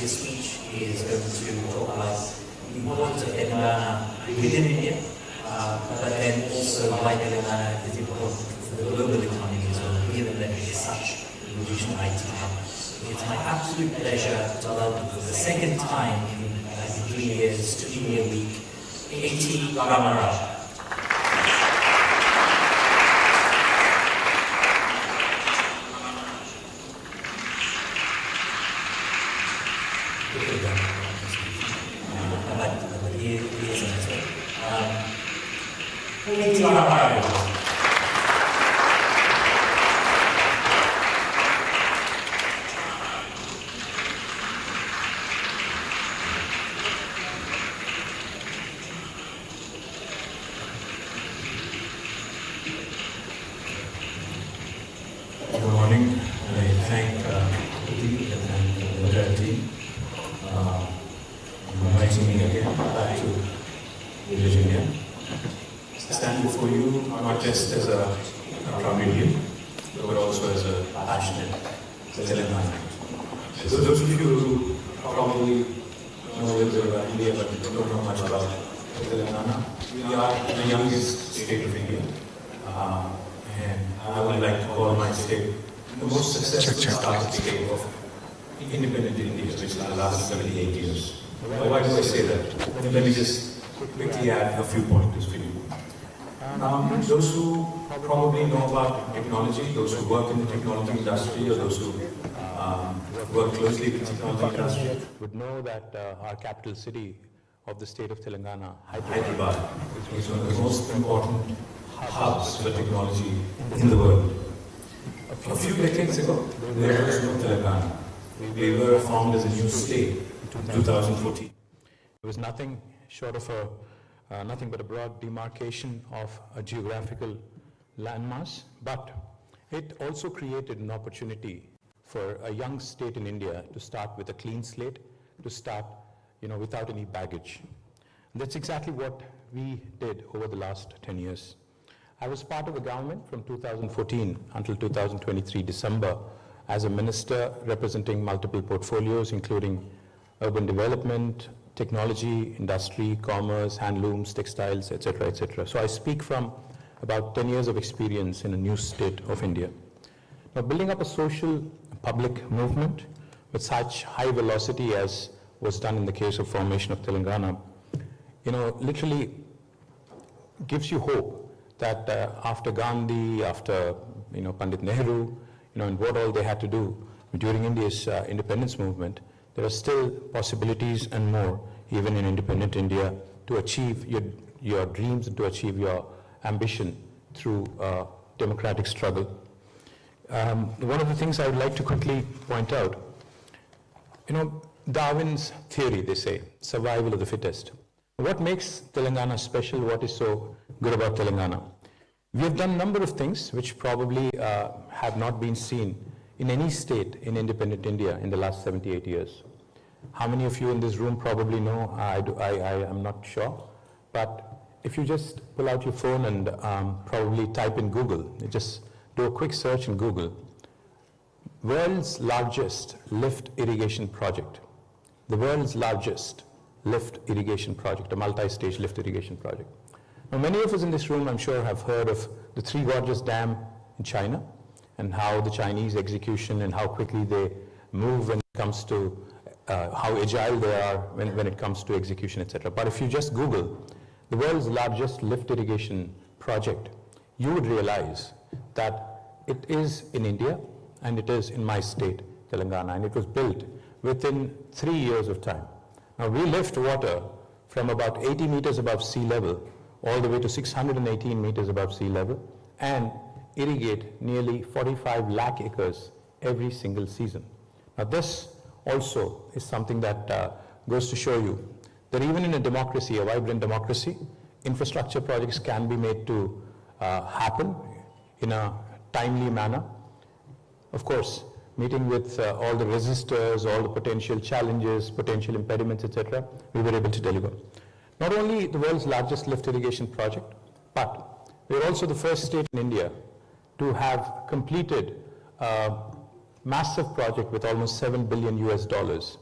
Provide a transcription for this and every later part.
his speech is going to talk about the importance of Telangana within India, but then also why Telangana is important for the global economy as well, given that it is such a regional IT hub. It's my absolute pleasure to welcome for the second time in 3 years to India Week, KT Ramaraj. Good morning. I thank Udi and thank the entire team for inviting me again back to Village India. Stand before you not just as a proud Indian, but also as a passionate Telangana. So those of you who probably know a little bit about India but don't know much about Telangana, we are the youngest state of India. And I would like to call my state the most successful startup state of independent India, which is the last 78 years. Why do I say that? Let me just quickly add a few pointers for you. Those who probably know about technology, those who work in the technology industry, or those who work closely with the technology industry, would know that our capital city of the state of Telangana, Hyderabad, is one of the most important hubs for technology in the world. A few decades ago, there was no Telangana. We were formed as a new state in 2014. It was nothing short of nothing but a broad demarcation of a geographical landmass, but it also created an opportunity for a young state in India to start with a clean slate, to start, without any baggage. And that's exactly what we did over the last 10 years. I was part of the government from 2014 until 2023 December as a minister representing multiple portfolios, including urban development, technology, industry, commerce, handlooms, textiles, etc., etc. So I speak from about 10 years of experience in a new state of India. Now, building up a social public movement with such high velocity as was done in the case of formation of Telangana, literally gives you hope that after Gandhi, after Pandit Nehru, and what all they had to do during India's independence movement, there are still possibilities and more, even in independent India, to achieve your dreams and to achieve your ambition through democratic struggle. One of the things I would like to quickly point out, Darwin's theory, they say, survival of the fittest. What makes Telangana special? What is so good about Telangana? We have done a number of things which probably have not been seen in any state in independent India in the last 78 years. How many of you in this room probably know? I am not sure. But if you just pull out your phone and probably type in Google, you just do a quick search in Google, world's largest lift irrigation project. The world's largest lift irrigation project, a multi-stage lift irrigation project. Now, many of us in this room, I'm sure, have heard of the Three Gorges Dam in China and how the Chinese execution and how quickly they move when it comes to how agile they are when it comes to execution, etc. But if you just Google the world's largest lift irrigation project, you would realize that it is in India and it is in my state, Telangana, and it was built within 3 years of time. Now, we lift water from about 80 meters above sea level all the way to 618 meters above sea level and irrigate nearly 45 lakh acres every single season. Now, this also is something that goes to show you that even in a democracy, a vibrant democracy, infrastructure projects can be made to happen in a timely manner. Of course, meeting with all the resistors, all the potential challenges, potential impediments, etc., we were able to deliver. Not only the world's largest lift irrigation project, but we're also the first state in India to have completed a massive project with almost $7 billion US.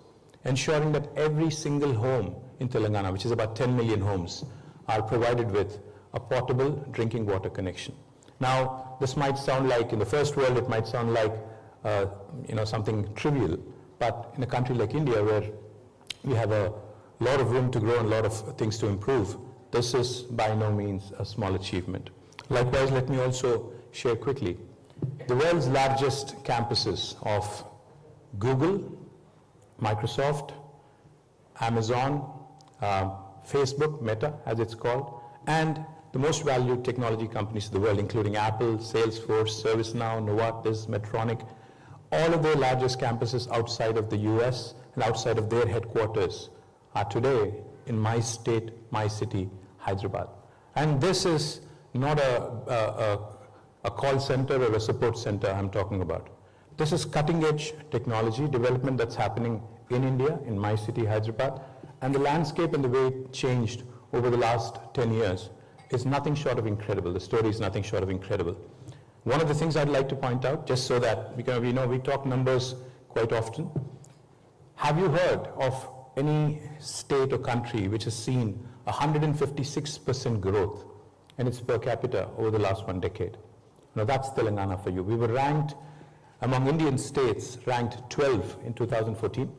ensuring that every single home in Telangana, which is about 10 million homes, are provided with a portable drinking water connection. Now, this might sound like, in the first world, it might sound like something trivial, but in a country like India, where we have a lot of room to grow and a lot of things to improve, this is by no means a small achievement. Likewise, let me also share quickly, the world's largest campuses of Google, Microsoft, Amazon, Facebook, Meta as it's called, and the most valued technology companies in the world, including Apple, Salesforce, ServiceNow, Novartis, Medtronic, all of their largest campuses outside of the US and outside of their headquarters are today in my state, my city, Hyderabad. And this is not a call center or a support center I'm talking about. This is cutting edge technology development that's happening in India, in my city, Hyderabad, and the landscape and the way it changed over the last 10 years is nothing short of incredible. The story is nothing short of incredible. One of the things I'd like to point out, just so that we talk numbers quite often. Have you heard of any state or country which has seen 156% growth in its per capita over the last 1 decade? Now that's Telangana for you. We were ranked among Indian states, ranked 12 in 2014,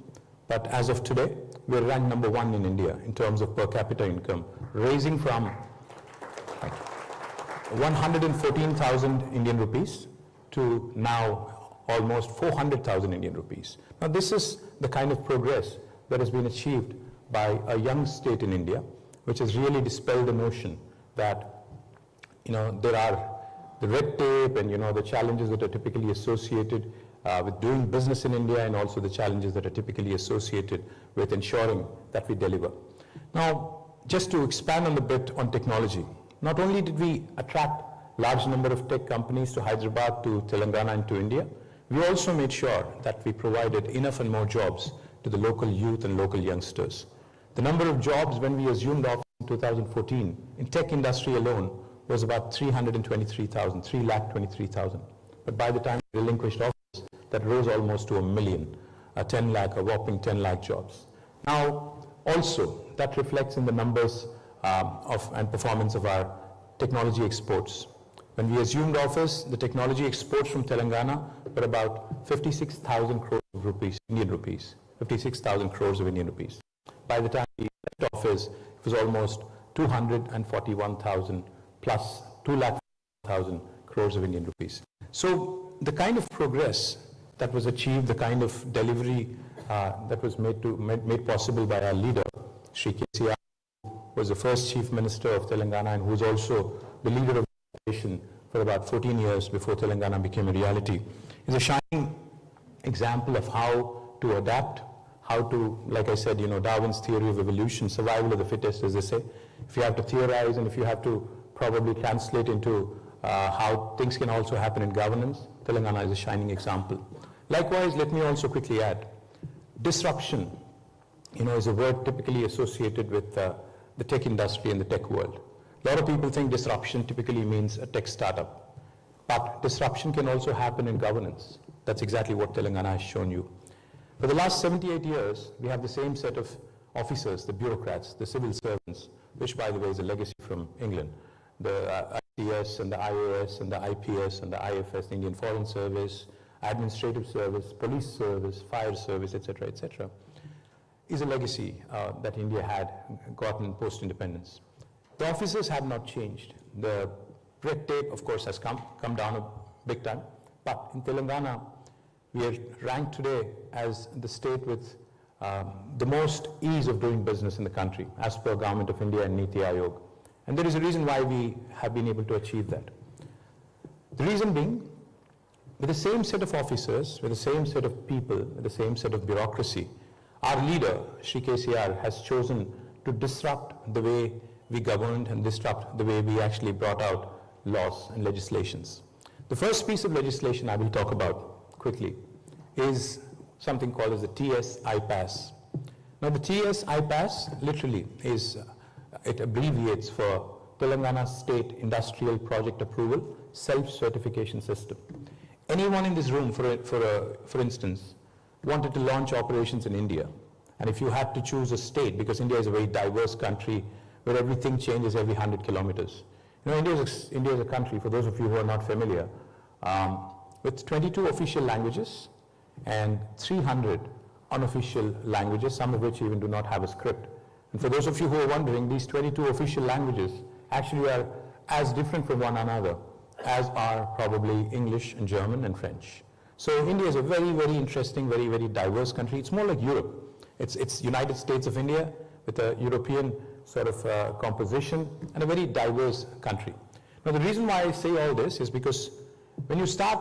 but as of today, we're ranked number 1 in India in terms of per capita income, raising from 114,000 Indian rupees to now almost 400,000 Indian rupees. Now this is the kind of progress that has been achieved by a young state in India, which has really dispelled the notion that there are the red tape and the challenges that are typically associated with doing business in India, and also the challenges that are typically associated with ensuring that we deliver. Now, just to expand on a bit on technology, not only did we attract large number of tech companies to Hyderabad, to Telangana and to India, we also made sure that we provided enough and more jobs to the local youth and local youngsters. The number of jobs when we assumed office in 2014 in tech industry alone was about 323,000. But by the time we relinquished office, that rose almost to 1 million, a whopping 10 lakh jobs. Now, also, that reflects in the numbers and performance of our technology exports. When we assumed office, the technology exports from Telangana were about 56,000 crores of Indian rupees. 56,000 crores of Indian rupees. By the time we left office, it was almost 241,000 plus 2,00,000 crores of Indian rupees. So the kind of progress that was achieved, the kind of delivery that was made possible by our leader, Shri KTR, was the first Chief Minister of Telangana and who was also the leader of the nation for about 14 years before Telangana became a reality, is a shining example of how to adapt, how to, like I said, Darwin's theory of evolution, survival of the fittest, as they say. If you have to theorize and if you have to probably translate into how things can also happen in governance, Telangana is a shining example. Likewise, let me also quickly add, disruption, is a word typically associated with the tech industry and the tech world. A lot of people think disruption typically means a tech startup, but disruption can also happen in governance. That's exactly what Telangana has shown you. For the last 78 years, we have the same set of officers, the bureaucrats, the civil servants, which by the way is a legacy from England, the ICS and the IAS and the IPS and the IFS, the Indian Foreign Service, Administrative Service, Police Service, Fire Service, etc., is a legacy that India had gotten post-independence. The officers have not changed. The red tape, of course, has come down a big time, but in Telangana, we are ranked today as the state with the most ease of doing business in the country, as per Government of India and Niti Aayog. And there is a reason why we have been able to achieve that. The reason being, with the same set of officers, with the same set of people, with the same set of bureaucracy, our leader, Shri KCR, has chosen to disrupt the way we governed and disrupt the way we actually brought out laws and legislations. The first piece of legislation I will talk about quickly is something called as the TS-IPAS. Now the TS-IPAS literally is, it abbreviates for Telangana State Industrial Project Approval Self-Certification System. Anyone in this room, for instance, wanted to launch operations in India, And if you had to choose a state, because India is a very diverse country where everything changes every 100 kilometers. You know, India is a country, for those of you who are not familiar, with 22 official languages and 300 unofficial languages, some of which even do not have a script. And for those of you who are wondering, these 22 official languages actually are as different from one another as are probably English and German and French. So India is a very, very interesting, very, very diverse country. It's more like Europe. It's United States of India with a European sort of composition and a very diverse country. Now the reason why I say all this is because when you start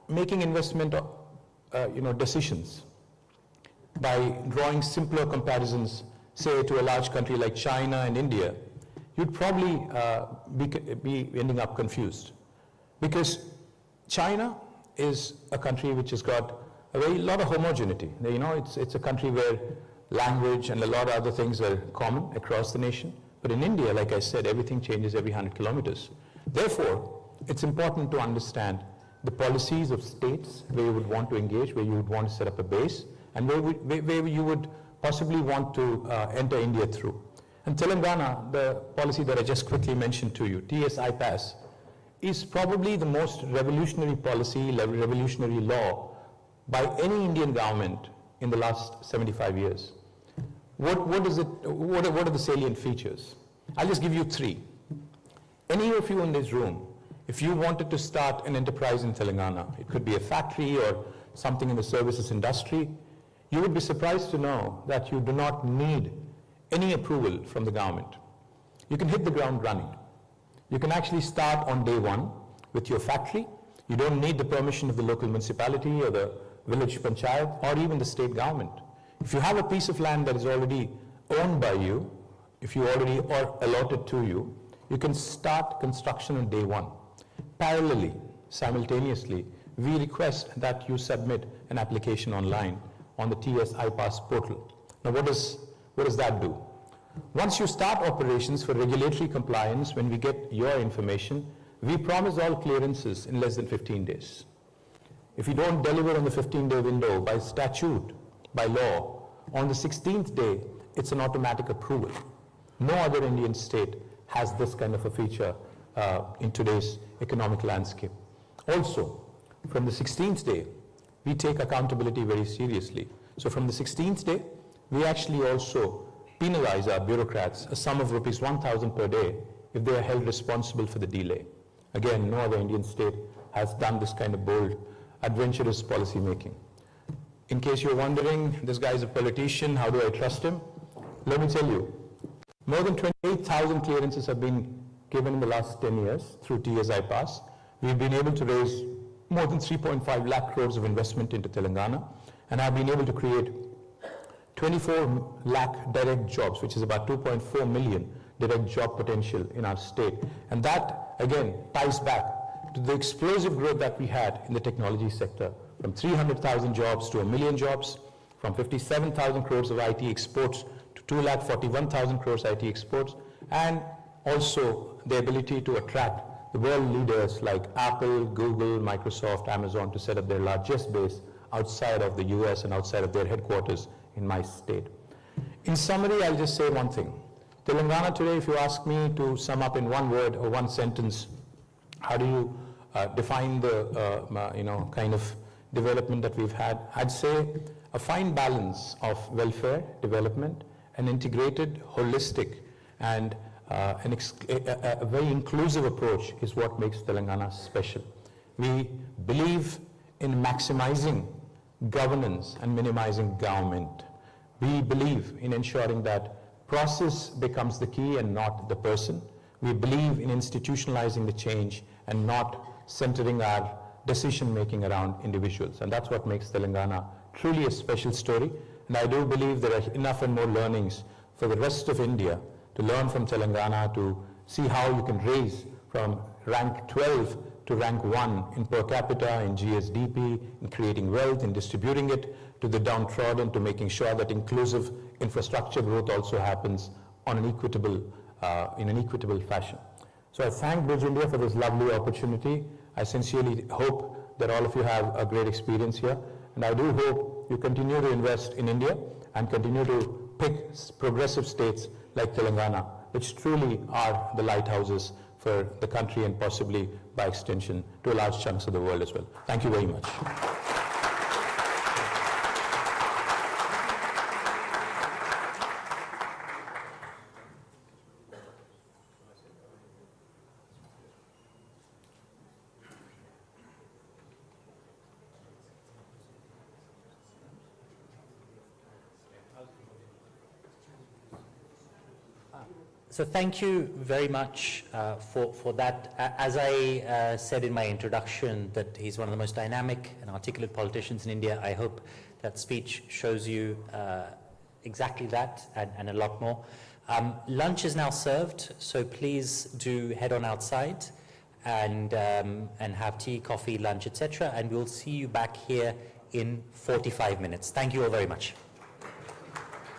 making investment decisions by drawing simpler comparisons, say to a large country like China and India, you'd probably be ending up confused. Because China is a country which has got a very lot of homogeneity. You know, it's a country where language and a lot of other things are common across the nation. But in India, like I said, everything changes every 100 kilometers. Therefore, it's important to understand the policies of states where you would want to engage, where you would want to set up a base, and where you would possibly want to enter India through. And Telangana, the policy that I just quickly mentioned to you, TSI Pass, is probably the most revolutionary policy, revolutionary law by any Indian government in the last 75 years. What are the salient features? I'll just give you three. Any of you in this room, if you wanted to start an enterprise in Telangana, it could be a factory or something in the services industry, you would be surprised to know that you do not need any approval from the government. You can hit the ground running. You can actually start on day one with your factory. You don't need the permission of the local municipality or the village panchayat or even the state government. If you have a piece of land that is already owned by you, if you already are allotted to you, you can start construction on day one. Parallelly, simultaneously, we request that you submit an application online on the TSI Pass portal. Now what does that do? Once you start operations for regulatory compliance, when we get your information, we promise all clearances in less than 15 days. If you don't deliver on the 15-day window by statute, by law, on the 16th day, it's an automatic approval. No other Indian state has this kind of a feature in today's economic landscape. Also, from the 16th day, we take accountability very seriously. So from the 16th day, we actually also penalize our bureaucrats a sum of rupees 1,000 per day if they are held responsible for the delay. Again, no other Indian state has done this kind of bold, adventurous policy making. In case you're wondering, this guy is a politician, how do I trust him? Let me tell you, more than 28,000 clearances have been given in the last 10 years through TSI Pass. We've been able to raise more than 3.5 lakh crores of investment into Telangana, and have been able to create 24 lakh direct jobs, which is about 2.4 million direct job potential in our state. And that, again, ties back to the explosive growth that we had in the technology sector, from 300,000 jobs to 1 million jobs, from 57,000 crores of IT exports to 2,41,000 crores IT exports, and also the ability to attract the world leaders like Apple, Google, Microsoft, Amazon to set up their largest base outside of the US and outside of their headquarters in my state. In summary, I'll just say one thing. Telangana today, if you ask me to sum up in one word or one sentence, how do you define the kind of development that we've had? I'd say a fine balance of welfare, development, an integrated, holistic, and a very inclusive approach is what makes Telangana special. We believe in maximizing governance and minimizing government. We believe in ensuring that process becomes the key and not the person. We believe in institutionalizing the change and not centering our decision making around individuals. And that's what makes Telangana truly a special story. And I do believe there are enough and more learnings for the rest of India to learn from Telangana, to see how you can raise from rank 12 to rank 1 in per capita, in GSDP, in creating wealth, in distributing it to the downtrodden, to making sure that inclusive infrastructure growth also happens on an equitable, in an equitable fashion. So I thank Bridge India for this lovely opportunity. I sincerely hope that all of you have a great experience here, and I do hope you continue to invest in India and continue to pick progressive states like Telangana, which truly are the lighthouses for the country and possibly by extension to large chunks of the world as well. Thank you very much. So thank you very much for that. As I said in my introduction, that he's one of the most dynamic and articulate politicians in India. I hope that speech shows you exactly that and a lot more. Lunch is now served, so please do head on outside and have tea, coffee, lunch, etc. And we'll see you back here in 45 minutes. Thank you all very much.